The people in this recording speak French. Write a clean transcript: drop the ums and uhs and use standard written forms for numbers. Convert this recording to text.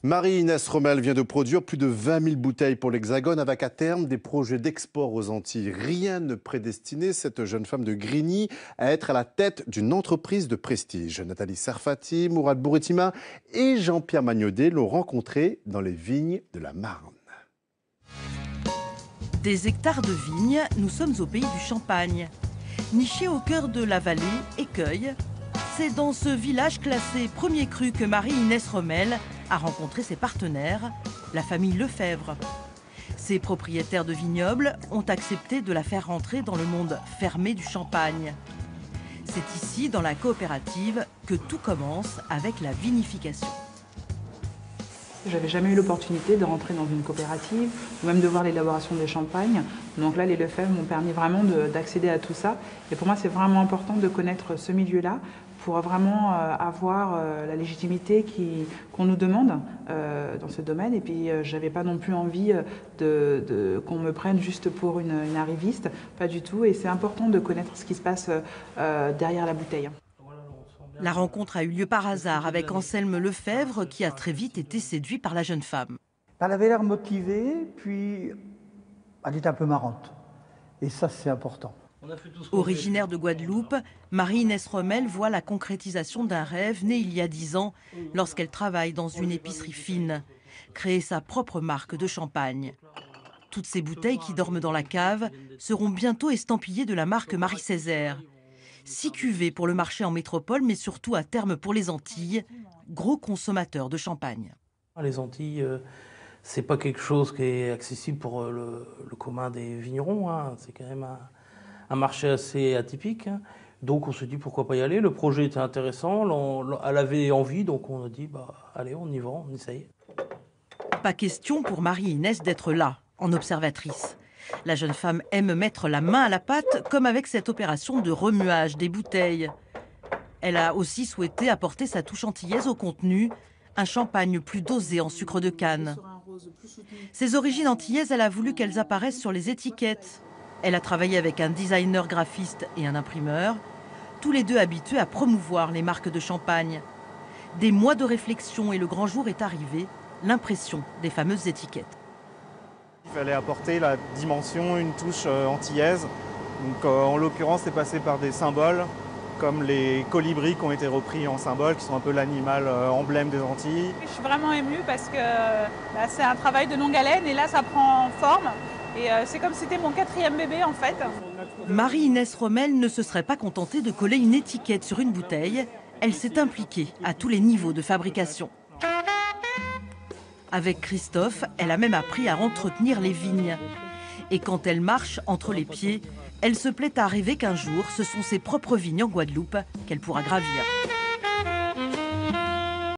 Marie-Inès Romel vient de produire plus de 20 000 bouteilles pour l'Hexagone avec à terme des projets d'export aux Antilles. Rien ne prédestinait cette jeune femme de Grigny à être à la tête d'une entreprise de prestige. Nathalie Serfati, Mourad Bouritima et Jean-Pierre Magnodet l'ont rencontrée dans les vignes de la Marne. Des hectares de vignes, nous sommes au pays du Champagne. Niché au cœur de la vallée, Écueil, c'est dans ce village classé premier cru que Marie-Inès Romel a rencontré ses partenaires, la famille Lefebvre. Ses propriétaires de vignobles ont accepté de la faire rentrer dans le monde fermé du Champagne. C'est ici, dans la coopérative, que tout commence avec la vinification. J'avais jamais eu l'opportunité de rentrer dans une coopérative ou même de voir l'élaboration des champagnes. Donc là, les Lefebvre m'ont permis vraiment d'accéder à tout ça. Et pour moi, c'est vraiment important de connaître ce milieu-là pour vraiment avoir la légitimité qu'on nous demande dans ce domaine. Et puis, j'avais pas non plus envie qu'on me prenne juste pour une arriviste, pas du tout. Et c'est important de connaître ce qui se passe derrière la bouteille. La rencontre a eu lieu par hasard avec Anselme Lefebvre qui a très vite été séduit par la jeune femme. Elle avait l'air motivée, puis elle était un peu marrante. Et ça, c'est important. Originaire de Guadeloupe, Marie-Inès Romel voit la concrétisation d'un rêve né il y a 10 ans lorsqu'elle travaille dans une épicerie fine, créer sa propre marque de champagne. Toutes ces bouteilles qui dorment dans la cave seront bientôt estampillées de la marque Marie-Césaire. 6 cuvées pour le marché en métropole, mais surtout à terme pour les Antilles, gros consommateurs de champagne. Les Antilles, c'est pas quelque chose qui est accessible pour le commun des vignerons. C'est quand même un marché assez atypique. Donc on se dit pourquoi pas y aller. Le projet était intéressant, elle avait envie, donc on a dit allez, on y va, on essaye. Pas question pour Marie-Inès d'être là, en observatrice. La jeune femme aime mettre la main à la pâte, comme avec cette opération de remuage des bouteilles. Elle a aussi souhaité apporter sa touche antillaise au contenu, un champagne plus dosé en sucre de canne. Ses origines antillaises, elle a voulu qu'elles apparaissent sur les étiquettes. Elle a travaillé avec un designer graphiste et un imprimeur, tous les deux habitués à promouvoir les marques de champagne. Des mois de réflexion et le grand jour est arrivé, l'impression des fameuses étiquettes. Il fallait apporter la dimension, une touche antillaise. Donc, en l'occurrence, c'est passé par des symboles, comme les colibris qui ont été repris en symbole, qui sont un peu l'animal emblème des Antilles. Je suis vraiment émue parce que c'est un travail de longue haleine et là, ça prend forme. Et c'est comme si c'était mon 4e bébé, en fait. Marie-Inès Romel ne se serait pas contentée de coller une étiquette sur une bouteille. Elle s'est impliquée à tous les niveaux de fabrication. Avec Christophe, elle a même appris à entretenir les vignes. Et quand elle marche entre les pieds, elle se plaît à rêver qu'un jour, ce sont ses propres vignes en Guadeloupe qu'elle pourra gravir.